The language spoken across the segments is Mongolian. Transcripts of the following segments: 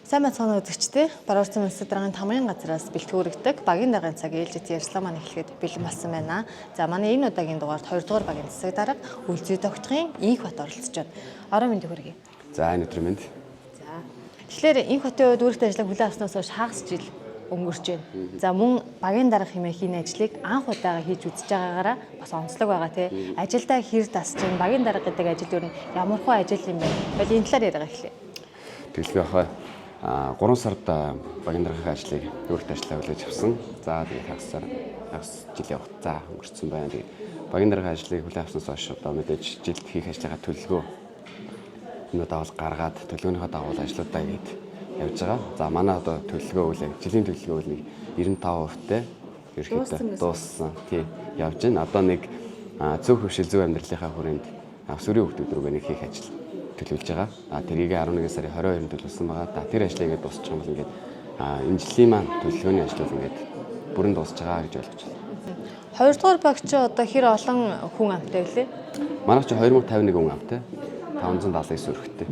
Сайн мэцхан үзэгчтэй Баруурсан улсын даргын тамгын газраас бэлтгэгдэх багийн даргын цаг ээлжид ярьслаа маань эхлэхэд бэлэн болсон байна. За манай энэ удаагийн дугаарт 2 дугаар багийн засаг дарга Үлзий тогтхын Инх бат оролцож байна. Орой мэнд хүргэе. За энэ өдөр мэнд. За. Тэгэхээр Инх хотын хувьд өөртөө ажлыг хүлээн авснаас хойш хагас жил өнгөрч байна. За мөн багийн дарга хэмээх энэ ажлыг анх удаага хийж үзэж байгаагаараа бас онцлог байгаа тий. Ажилдаа хэр тасч байна. Багийн дарга гэдэг ажил юу ямар хөө ажил юм бэ? Бол энэ талаар яриага эхлэе. Тэгэлгүй ахаа 3 сард багийн даргын ажлыг өөртөө ажиллаа хүлээж авсан. За тэгээд хагас жилийн хугацаа өнгөрцөн байна. Тэгээд багийн даргын ажлыг хүлээн авснаас хойш одоо мэдээж жилд хийх ажлынхаа төлөвлөгөө юмудаа бол гаргаад төлөвлөгөөнийхөө дагуу ажлуудаа гээд явж байгаа. За манай одоо төлөвлөгөө үлээ жилийн төлөвлөгөө үл нэг 95%-тэй ерөөхдөө дууссан. Тий явж байна. Одоо нэг зөв хөвшил зөв амьдралынхаа хүрээнд сүрийн хүүхдүүд рүүгээ нэг хийх ажил төлөвлөж байгаа. Тэрийг 11 сарын 22-нд төлөвлөсөн байгаа. Тэр ажлыг ингээд дуусчих юм бол ингээд энэ жилийн маань төлөвлөгөөний ажлууд ингээд бүрэн дуусч байгаа гэж ойлгож байна. 2 дугаар багч одоо хэр олон хүн амтай вэ? Манайх ч 2051 хүн амтай. 579 өрхтэй.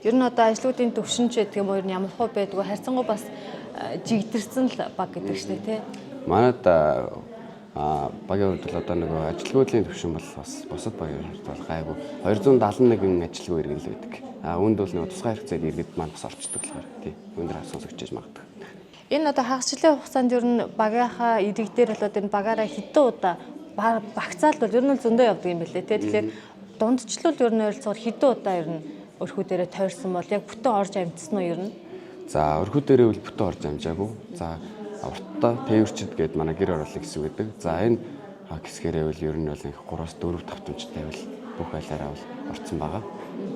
Ер нь одоо ажлуудын төвшин ч гэдэг юм уу ямар хөө байдгүй харьцангуй бас жигдэрсэн л баг гэдэг чинь тий. Манайд багийн хувьд одоо нэг ажилгүйдлийн төвшин бол бас бусад багийн хувьд бол гайгүй 271 ажилгүй иргэн л байдаг. Үүнд бол нэг тусгай хэрэгцээд иргэд маань бас орчдөг болохоор тий. Өндөр сонсогчж магадгүй. Энэ одоо хагас жилийн хугацаанд ер нь багийнхаа иргэдээр болоод энэ багаараа хэдэн удаа багцаалт бол ер нь зөндөө явдаг юм билээ тий. Тэгэхээр дундчлал ер нь ойролцоогоор хэдэн удаа ер нь өрхүү дээрээ тойрсон бол яг бүтэн орж амжсан уу ер нь? За өрхүү дээрээ бол бүтэн орж амжаагүй. За уртаа тээвэрчд гээд манай гэр ороолыг хэсэг гэдэг. За энэ хэсгээрээ бол ер нь бол 3-4 тавтамжтай бол бүх айлаараа бол орцсон байгаа.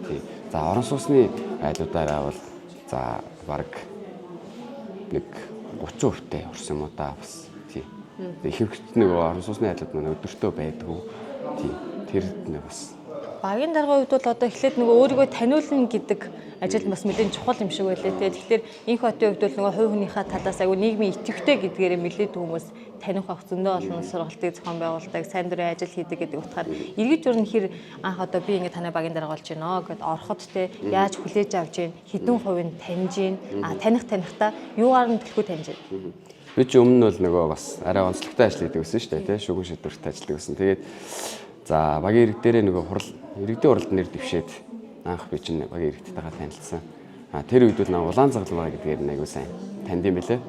Тий. За орон сууцны айлуудаараа бол за бараг нэг 30%-тэй орсон юм уу та бас. Тий. Ихэвчлэн нэг орон сууцны айлууд манай өдөртөө байдгүй. Тий. Тэр нэг бас багийн даргын хувьд бол одоо эхлээд нөгөө өөрийгөө таниулна гэдэг ажил бас нэлээд чухал юм шиг байлээ те. Тэгэхээр Инх хотын хувьд бол нөгөө хувь хүнийхээ талаас аягүй нийгмийн идэвхтэй гэдгээрээ нэлээд хүмүүс таних авах зөндөө олон сургалтыг зохион байгуулдаг, сайн дурын ажил хийдэг гэдэг утгаар иргэд ер нь хэр анх одоо би ингэ танай багийн дарга болж байна гэд ороход те яаж хүлээж авч гин хэдэн хувийн таньж гин танихтаа юугаар нь төлхөө таньж гин. Би ч өмнө нь бол нөгөө бас арай онцлогтой ажил хийдэг гэсэн шүү дээ те. Шүгэн шийдвэрт ажилладаг гэсэн. Тэгээд за багийн иргэд дээрээ нөгөө иргэдийн уралд нэр дэвшээд анх би чинь багийн иргэдтэйгээ танилцсан. Тэр үед бол улаан загалмаа гэдгээр аягүй сайн танд юм бэлээ.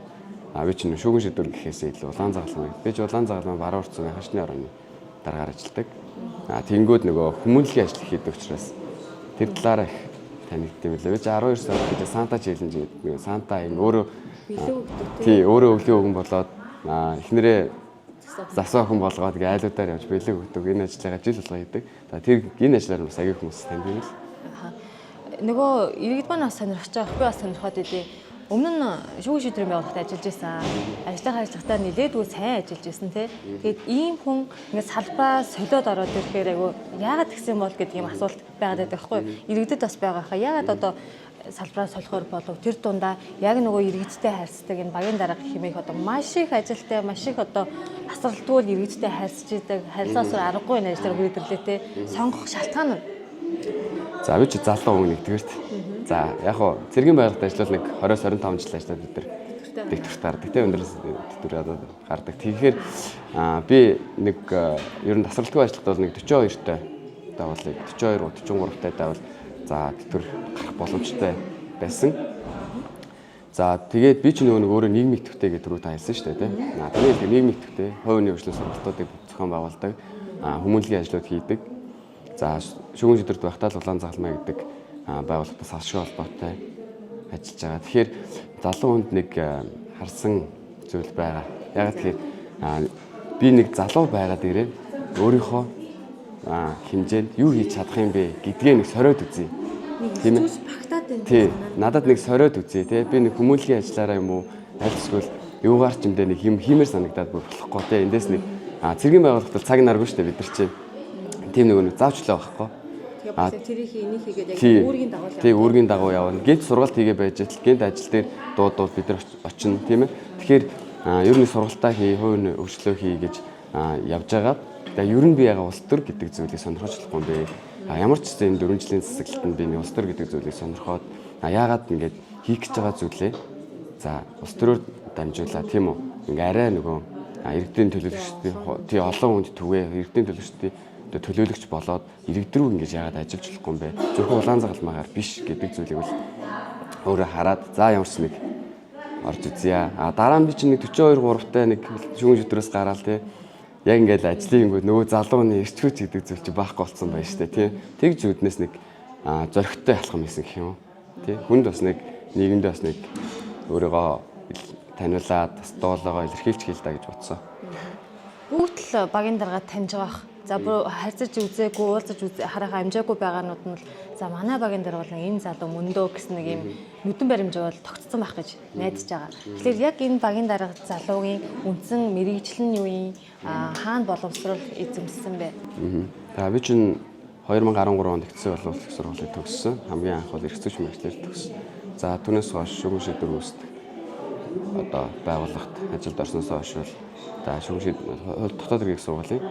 Би чинь шүүгэн шийдвэр гэхээсээ илүү улаан загалмаа. Би ч улаан загалмаа Баруурсан хашны орооны дараагаар ажилладаг. Тэнгүүд нөгөө хүмүүнлэгийн ажил хийдэг учраас тэр талаараа их танигдсан юм бэлээ. Би ч 12 сар гэдэг Санта челленж гэдэг Санта энэ өөрөө өөрөө өвлийн өгөн болоод эхнэрээ засаа хүн болгоод гээ айлуудаар явж бэлэг өгдөг энэ ажлыг жил болго хийдэг. Тэр энэ ажлаар бас аягүй хүмүүс танд юм л. Нөгөө иргэд маань бас сонирхож байгаа. Би бас сонирхоод идэв. Өмнө нь шүүгэн шийдвэрийн байгууллагад ажиллаж байсан. Ажиллахаа нэлээдгүй сайн ажиллаж байсан тий. Тэгээд ийм хүн ингээд салбараа солиод ороод ирэхээр айгу яагаад тэгсэн бол гэдэг юм асуулт байгаад байдаг байхгүй юу? Иргэдэд бас байгаа хаа. Яагаад одоо салбараа солихоор болов тэр дундаа яг нөгөө иргэдтэй харьцдаг энэ багийн дарга хэмээх одоо маш их ажилтай маш их одоо асралтгүй иргэдтэй харьцаж идэг харилцаас аргагүй энэ ажлаар хүрээдэрлээ те сонгох шалтгаан нь. За би ч залуу хүн нэгдүгээрт. За яг хоо цэргийн байгууллагад ажиллавал нэг 20-25 жил ажиллаад бид нар дэвтэрт гардаг те өндрөөс дэвтэр одоо гардаг. Тэгэхээр би нэг ер нь асралтгүй ажилтад бол нэг 42-тай давалыг 42-43-тай давал за дэвтэр гарах боломжтой байсан. За тэгээд би ч нөгөө өөрөө нийгмийн идэвхтэй гэдэг рүү та хэлсэн шүү дээ тийм. Таны хэлдэг нийгмийн идэвхтэй хувийн хөгжлийн сургалтуудыг зохион байгуулдаг, хүмүүнлэгийн ажлууд хийдэг. За шүүгэн шийдвэрт байхдаа л улаан загалмай гэдэг байгууллагаас ашиг холбоотой ажиллаж байгаа. Тэгэхээр залуу хүнд нэг харсан зүйл байгаа. Яг тэгэхээр би нэг залуу байгаад ирээ өөрийнхөө хэмжээнд юу хийж чадах юм бэ гэдгээ нэг сориод үзье. Тийм ээ. Тий. Надад нэг сориод үзье тий. Би нэг хүмүүнлэгийн ажлаараа юм уу аль эсвэл юугаар ч юм дэ нэг юм хиймээр санагдаад болохгүй тий. Эндээс нэг цэргийн байгууллагад цаг наргүй шүү дээ бид нар чинь. Тийм нэг заавчлаа байхгүй. Тэгээд тэрийг энийг хийгээд яг үүргийн дагуу явна. Тий, үүргийн дагуу явна. Гэнт сургалт хийгээ байж тал гэнт ажил дээр дуудвал бид нар очино тийм ээ. Тэгэхээр ер нь сургалтаа хий, хувийн өршлөө хий гэж явж байгаа. Тэгээ ер нь би яга улс төр гэдэг зүйлийг сонирхож болохгүй юм бэ. Ямар ч гэсэн энэ 4 жилийн засаглалтанд би улс төр гэдэг зүйлийг сонирхоод яагаад ингээд хийх гэж байгаа зүйлээ за улс төрөөр дамжуулаад тийм үү. Ингээ арай нөгөө иргэдийн төлөөлөгчдийн тий олон хүнд түгээ иргэдийн төлөөлөгчдийн төлөөлөгч болоод иргэдрүү ингэж яагаад ажиллаж болохгүй юм бэ? Зөвхөн улаан загалмаагаар биш гэдэг зүйлийг бол өөрөө хараад за ямар ч нэг орж үзье. Дараа нь би чинь нэг 42 3-тай нэг шүүгэн шүтрээс гараал тий. Яг ингээд ажлын ингүүд нөгөө залууны эрчгүүч гэдэг зүйл чи баахгүй болсон байна шүү дээ тий. Тэгж үднээс нэг зөрөгтэй алхам хийсэн гэх юм уу. Тий. Хүнд бас нэг нийгэмдээ бас нэг өөрийгөө таниулаад бас дуулаагаа илэрхийлж хийлдэ гэж бодсон. Бүгд л багийн дараагаа таньж байгаа. За бүр харьцаж үзээгүй, уулзаж харахаа амжаагүй байгаанууд нь л за манай багийн дараа бол энэ залуу мөндөө гэсэн нэг юм нүдэн баримжаа бол тогтцсон байх гэж найдаж байгаа. Тэгэхээр яг энэ багийн дараа залуугийн үндсэн мэрэгжил нь юу юм? Хаана боловсрол эзэмссэн бэ? За би чинь 2013 онд ихцэн боловсрол их сургуулийг төгссөн. Хамгийн анх бол эрхцэгч мэргэжлэр төгссөн. За түүнээс хойш шүүгэн шийдвэр үүсдэг. Одоо байгууллагт ажилд орсноос хойш бол за шүүгэн шийдвэр дотоод хэргийн сургуулийн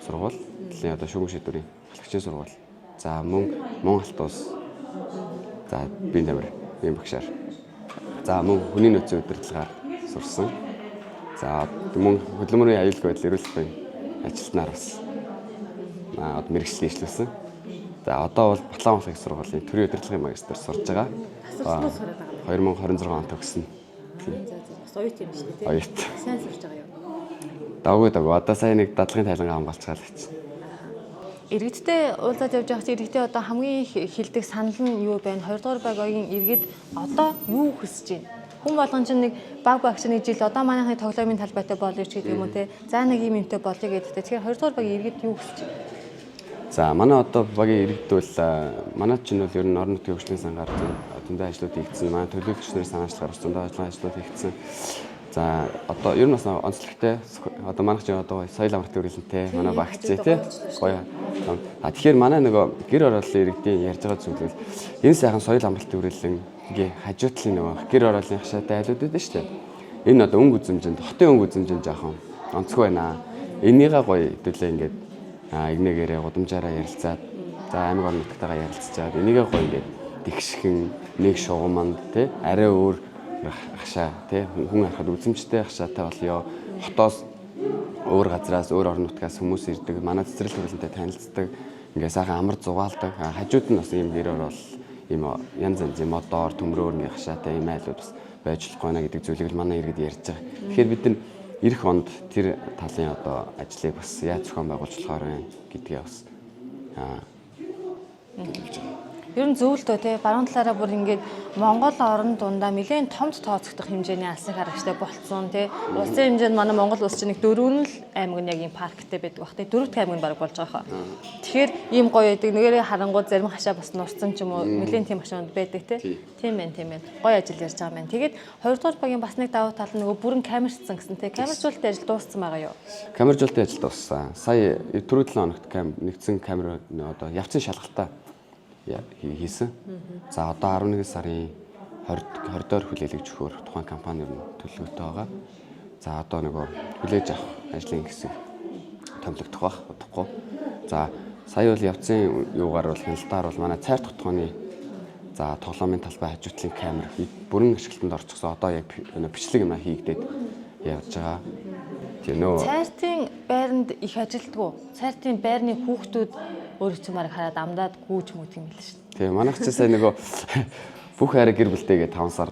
сургууль, дэлхийн одоо шүүгэн шийдвэрийн халагчийн сургууль. За мөн алт улс. За биеийн тамир, биеийн багшаар. За мөн хүний нөөцийн удирдлагаар сурсан. За мөн хөдөлмөрийн аюулгүй байдал эрүүл мэндийн ажилтнаар бас одоо мэргэжил хийжлүүлсэн. За одоо бол Батлан их сургуулийн төрийн удирдлагын магистр сурж байгаа. 2026 онд төгссөн. Бас оюут юм шүү дээ. Оюут. Сайн сурж байгаа юу? Даггүй одоо сайн нэг дадлагын тайлангаа хамгаалцгаал гэж. Иргэдтэй уулзаад явж байгаа чинь иргэдтэй одоо хамгийн хилдэг санал нь юу байна? 2 дугаар багийн иргэд одоо юу хүсэж байна? Хүн болгон чинь нэг багч нэг жил одоо манайхны тоглоомын талбайтай болъё ч гэдэг юм уу те. За нэг юм юмтай болъё гэдэг. Тэгэхээр 2 дугаар багийн иргэд юу хүсэж байна? За манай одоо багийн иргэд бол манай чинь бол ер нь орон нутгийн хөгжлийн сангаар зөндөө ажлууд хийгдсэн. Манай төлөөлөгч нарын санаачлахаар зөндөө ажлууд хийгдсэн. За одоо ер нь бас онцлогтой одоо манайх чинь одоо соёл амралтын үргэлжлэнтэй манай багч тий гоё. Тэгэхээр манай нөгөө гэр орооллын иргэдийн ярьж байгаа зүйл бол энэ сайхан соёл амралтын үргэлжлэн ингээ хажуутлын нөгөө гэр орооллын хашаатай айлууд байдаг шүү дээ. Энэ одоо өнгө үзэмжинд хотын өнгө үзэмжинд жоохон онцгүй байна. Энийгээ гоё хэдүүлээ ингээд игнэгээрээ гудамжаараа ярилцаад за аймаг орон нутгатайгаа ярилцчаад энийгээ гоё ингээд тэгшхэн нэг шугаманд тий арай өөр хашаа тий хүн харахад үзэмжтэй хашаатай болёо. Хотоос өөр газраас өөр орон нутгаас хүмүүс ирдэг. Манай цэцэрлэг төрөлнтэй танилцдаг. Ингээ сайхан амар зугаалдаг. Хажууд нь бас ийм гэрээр бол ийм янз янзын модоор төмрөөр ингээ хашаатай ийм айлууд бас байж болохгүй наа гэдэг зүйлийг л манай иргэд ярьж байгаа. Тэгэхээр бид нар эх онд тэр талын одоо ажлыг бас яаж зохион байгуулж болохоор байна гэдгээ бас Ер нь зөвлөлтөө тий баруун талаараа бүр ингээд Монгол орн дундаа нэлээд томд тооцогдох хэмжээний алсын харагчтай болцсон тий. Улсын хэмжээнд манай Монгол улс чинь нэг 4 л аймаг нь яг ийм парктай байдаг бах тий. 4-р аймаг нь баг болж байгаа хаа. Тэгэхээр ийм гоё байдаг. Нэгээрээ харангууд зарим хашаа бас нурцсан ч юм уу нэлээд тийм хашаанд байдаг тий. Тийм байна тийм байна. Гоё ажил ярьж байгаа юм байна. Тэгээд 2 дугаар багийн бас нэг давуу тал нь нөгөө бүрэн камерчсан гэсэн тий. Камержуулалтын ажил дууссан байгаа юу? Камержуулалтын ажил дууссан. Сая түрүү 7 хоногт нэгдсэн камер одоо явцын шалгалтаа хийсэн. За одоо 11 сарын 20-оор хүлээлгэж өгөхөөр тухайн компани нь төлөвлөгөөтэй байгаа. За одоо нөгөө хүлээж авах ажлын хэсэг томилогдох бах удахгүй. За сая бол явцын юугаар бол хяналтаар бол манай цайр тогтооны за тоглоомын талбай хажуутлын камер бүрэн ашиглалтанд орчихсон. Одоо яг бичлэг юм хийгдээд явж байгаа. Цайртын байранд их ажилтгүй. Цайртын байрны хүүхдүүд өөрөө ч марыг хараад амдаад гүүж мөдөг юм л шүү дээ. Тийм манайх ч сайн нөгөө бүх хайраа гэр бүлтэйгээ 5 сар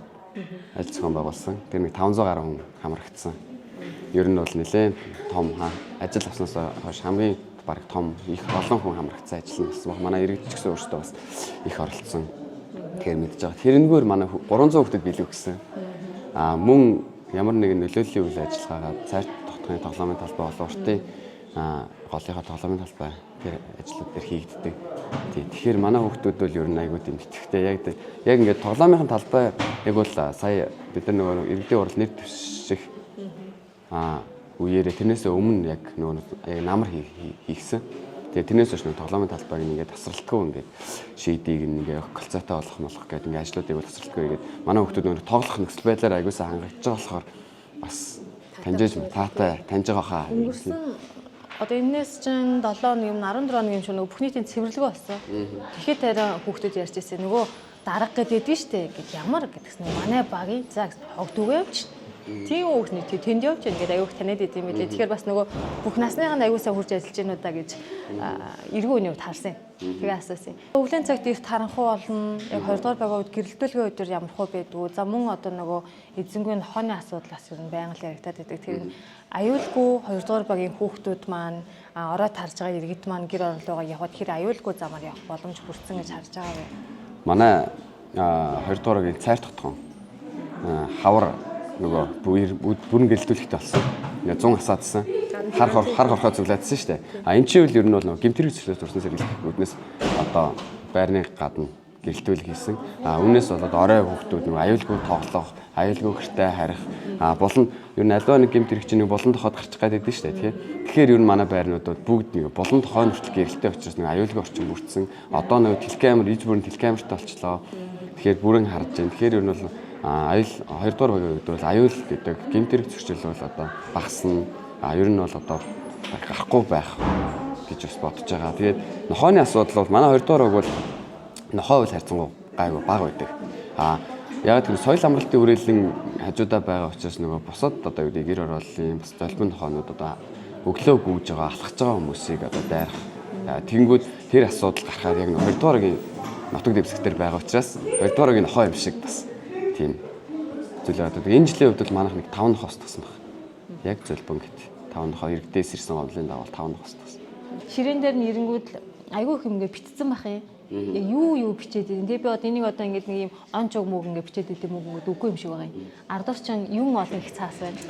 ажил зохион байгуулсан. Тэр нэг 500 гаруй хүн хамрагдсан. Ер нь бол нэлээд том ажил авснаас хойш хамгийн баг том их олон хүн хамрагдсан ажил нь болсон баг. Манай иргэд ч гэсэн өөрсдөө бас их оролцсон. Тэгэхээр мэдж байгаа. Тэрнгээр манай 300 хүүхдэд бэлэг өгсөн. Мөн ямар нэгэн нөлөөллийн үйл ажиллагаагаа цайр тогтооны тоглоомын талбай болон уртын голынхаа тоглоомын талбай тэр ажлууд дээр хийгддэг. Тэгэхээр манай хүүхдүүд бол ер нь айгүй тийм итгэвчтэй. Яг ингээд тоглоомын талбай яг бол сая бид нар нөгөө иргэдийн урал нэр дэвших үеэрээ тэрнээсээ өмнө яг нөгөө яг намар хийгсэн. Тэгээ тэрнээс хойш нөгөө тоглоомын талбайг ингээд тасралтгүй ингээд шийдийг ингээд колцоотой болох гэдэг ингээд ажлуудыг бол тасралтгүй ингээд манай хүүхдүүд нөгөө тоглох нөхцөл байдлаар айгуусаа хангагдж байгаа болохоор бас таньж таатай таньж байгаа хаа. Өнгөрсөн Одоо энэс чинь 7 хоног юм 14 хоног юм шиг нөгөө бүх нийтийн цэвэрлэг болсон. Тэгэхэд тарай хүүхдүүд ярьж ирсэн нөгөө дарга гэдэг нь штэ гэд ямар гэдгсэн манай багийн за хогдүүгээ явчих. Тийм хүүхний тэнд явж байна гэдэг аюух таниад идэм билээ. Тэгэхээр бас нөгөө бүх насныхаа аюусаа хурж ажиллаж гэнэ удаа гэж эргүү үнийг харсан. Тэгээ асуусан. Өвлийн цагт их таранхуу болно. Яг 2 дугаар багийн үед гэрэлтүүлгийн үед ямар хөө байдгүй. За мөн одоо нөгөө эзэнгүй нохооны асуудал бас ер нь байнга л яригадаад байдаг. Тэр аюулгүй 2 дугаар багийн хүүхдүүд маань ороод харж байгаа иргэд маань гэр орлогоо яваад хэр аюулгүй замаар явах боломж хүрсэн гэж харж байгаа вэ? Манай 2 дугаар багийн цайр тогтхон хавар нөгөө бүрэн гэрэлтүүлэхтэй болсон. 100 асаадсан. Хар хорхоо зүглаадсан шүү дээ. Энэ чинь үл ер нь бол нөгөө гэмтрийг зөвлөж турсан сэргийлэх үүднээс одоо байрны гадна гэрэлтүүлэг хийсэн. Үүнээс болоод орой хүүхдүүд нөгөө аюулгүй тоглох, аюулгүй гэртээ харих, болон ер нь альва нэг гэмтрийг чинь болон тохоод гарчих гээд байдаг шүү дээ. Тэгэхээр ер нь манай байрнуудад бүгд нэг болон тохоо нүртэл гэрэлтэй учраас нэг аюулгүй орчин бүрдсэн. Одоо нөгөө телкамер, иж бүрэн телкамертай болчлоо. Тэгэхээр бүрэн харж байна. Тэгэхээр ер нь бол аюул 2 дугаар багийн үед бол аюул гэдэг гэмтрийг зөрчил бол одоо багасна. Ер нь бол одоо гарахгүй байх гэж бас бодож байгаа. Тэгээд нохооны асуудал бол манай 2 дугаар баг бол нохоо үйл харьцангуй гайгүй бага байдаг. Яг тэр соёл амралтын үрэлэн хажуудаа байгаа учраас нөгөө бусад одоо юу гэр орооллын бас золбин нохоонууд одоо өглөө гүйж байгаа, алхаж байгаа хүмүүсийг одоо дайрах. Тэнгүүд тэр асуудал гарахаар яг 2 дугаар багийн нутаг дэвсгтэр байгаа учраас 2 дугаар багийн нохоо юм шиг бас тийм зүйл одоо энэ жилийн хувьд бол манайх нэг 5 нохоос тагсан баг. Яг зөлбөн гэт 5 нохоо иргэдээс ирсэн гомлын давал 5 нохоос тагсан. Ширээн дээр нь ирэнгүүд айгүй их юм ингээ битцсэн бах юм. Яг юу бичээд идэв. Тэгээ би одоо энийг одоо ингээд нэг юм онч уг мөг ингээ бичээд идэв мөг үгүй юм шиг байгаа юм. Ардуур чинь юм олон их цаас байна.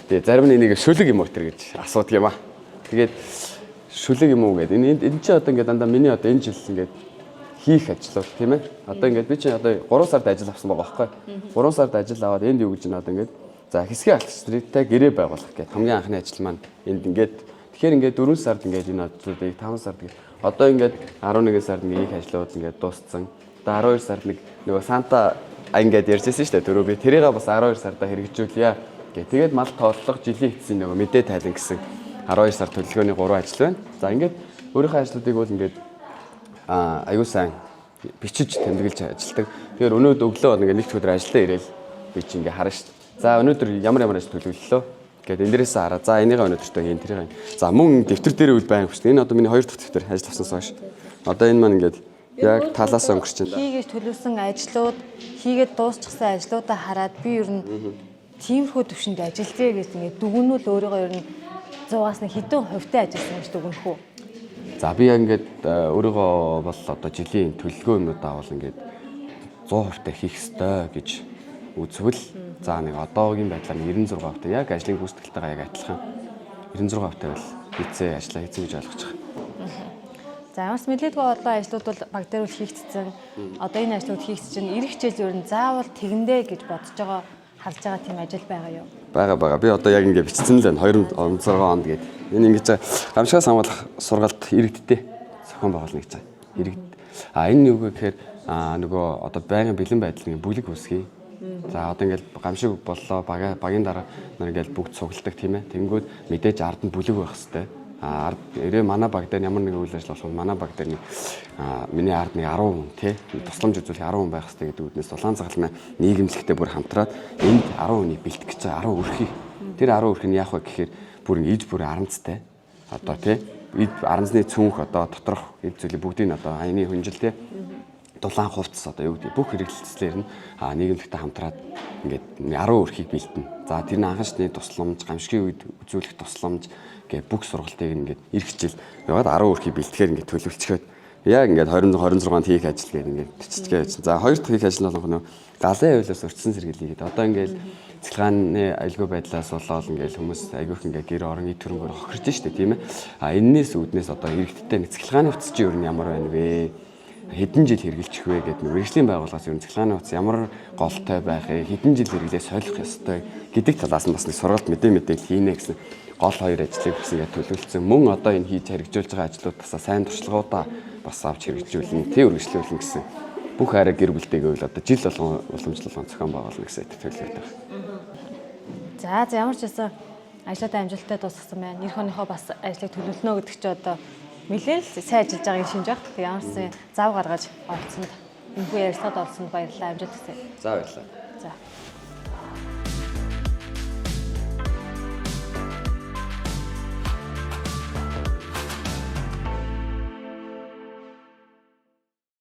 Тэгээ зарим нь энийг шүлэг юм уу тэр гэж асуудаг юм аа. Тэгээд шүлэг юм уу гэдэг. Энэ чинь одоо ингээд дандаа миний одоо энэ жил ингээд хийх ажлууд тийм ээ. Одоо ингээд би чинь одоо 3 сард ажил авсан байгаа байхгүй. 3 сард ажил аваад энд юу гэж байна одоо ингээд за хэсгийн алхацтай гэрээ байгуулах гэдэг хамгийн анхны ажил маань энд ингээд тэгэхээр ингээд 4 сард ингээд энэ ажлуудыг 5 сард одоо ингээд 11 сард нэг их ажлууд ингээд дууссан. Одоо 12 сард нэг нөгөө санта ингээд ярьжсэн шүү дээ. Түрүү би тэрийг бас 12 сардаа хэрэгжүүлье гэх. Тэгээд мал тооллого жилийн эцсийн нөгөө мэдээ тайлан гэсэн 12 сар төлөвлөгөөний 3 ажил байна. За ингээд өөрийнхөө ажлуудыг бол ингээд аюу сайн бичиж тэмдэглэж ажилладаг. Тэгэхээр өнөөдөр өглөө бол ингээд нэгд өдөр ажилдаа ирээл би чи ингээд харна шүү дээ. За өнөөдөр ямар ажил төлөвлөлөө гэдэг эндээс хараа. За энийгээ өнөөдөртөө хийн тэрийг. За мөн дэвтэр дээр үл байх шүү дээ. Энэ одоо миний 2 дахь дэвтэр ажил авсанаас хойш. Одоо энэ маань ингээд яг талаас өнгөрч байна. Хийгээж төлөвлөсөн ажлууд, хийгээд дуусчихсан ажлуудаа хараад би ер нь тиймэрхүү төвшөнд ажиллая гэж ингээд дүгнүүл өөрийгөө ер нь 100-аас нэг хэдэн хувьтай ажилласан гэж дүгнэх үү? За би яг ингээд өөрийгөө бол одоо жилийн төлөвлөгөө юмудаа бол ингээд 100% хийх ёстой гэж үзвэл за нэг одоогийн байдлаар 96% яг ажлын гүйцэтгэлтэйгээ яг адилхан 96% бол хийцээ ажиллаа хийцэн гэж ойлгож байгаа. За ямарч мэдээлгүй олон ажлууд бол баг дээр үл хийгдсэн. Одоо энэ ажлууд хийгдэж чинь эх хичээл ер нь заавал тэгэндээ гэж бодож байгаа харж байгаа тийм ажил байгаа юу? Бага. Би одоо яг ингээд бичсэн л байна 2016 онд гээд. Энэ ингэж гамшигаас хамгаалах сургалт иргэдтэй зохион байгуулна гэж байгаа. Иргэд. Энэ юу гэхээр нөгөө одоо байнгын бэлэн байдлын бүлэг үүсгэе. За одоо ингээд гамшиг боллоо багийн дараа нар ингээд бүгд цугладаг тийм ээ. Тэнгүүд мэдээж ард нь бүлэг байх хэвээр. Ард эрээ манай баг дээр ямар нэг үйл ажиллагаа болох манай баг дээр нэг миний ард нэг 10 хүн тий тусламж үзүүлэх 10 хүн байх хэрэгтэй гэдэг үднээс улаан цаглмаа нийгэмлэгтэй бүр хамтраад энд 10 хүнийг бэлтгэх гэж байгаа 10 өрхий. Тэр 10 өрх нь яах вэ гэхээр бүр иж бүр аранцтай. Одоо тий аранцны цүнх одоо доторх эд зүйлийг бүгдийг одоо аяны хүнжил тий дулаан хувцас одоо юу гэдэг бүх хэрэгэлцлэр нь нийгэмлэгтэй хамтраад ингээд 10 өрхийг бэлтэнэ. За тэр нь анхаачны тусламж, гамшигын үед үзүүлэх тусламж гэ бүх сургалтыг ингээд эх хичээл яваад 10 өрхийг бэлтгэхээр ингээд төлөвлөчгөөд яг ингээд 26-нд хийх ажил гээд ингээд биччихгээ байж. За хоёр дахь хийх ажил нь болох нь галын хуулиас урьдчилан сэргийлээ гэдэг. Одоо ингээд цэцэлгааны аюулгүй байдлаас болоод ингээд хүмүүс айгүйх ингээд гэр орон ид төрөнгөөр хохирж штэ тийм ээ. Эннээс үүднээс одоо иргэдтэй цэцэлгааны утас чи юу ямар байна вэ? Хэдэн жил хэрэгжилчих вэ гэдэг нэг мэргэжлийн байгууллагаас ер нь цэцэлгааны утас ямар голтой байх вэ? Хэдэн жил хэрэглээ солих ёстой гэдэг талаас нь бас нэг сургалт мэдээлэл хийнэ гэсэн гол хоёр ажлыг гэсэн ингээд төлөвлөсөн. Мөн одоо энэ хийж хэрэгжүүлж байгаа ажлуудаас сайн туршлагуудаа бас авч хэрэгжүүлнэ, тэг үргэлжлүүлнэ гэсэн бүх хараа гэр бүлтэйгээ бол одоо жил болгон уламжлалын зохион байгуулна гэсэн төлөвлөлт байна. За ямар ч байсан ажлуудаа амжилттай дуусгасан байна. Эх оныхоо бас ажлыг төлөвлөнө гэдэг чи одоо нэлээд л сайн ажиллаж байгааг шинж баг. Тэг ямарсан зав гаргаж оролцсонд энэхүү ярилцлагад оролцсонд баярлалаа. Амжилт хүсье. За баярлалаа. За.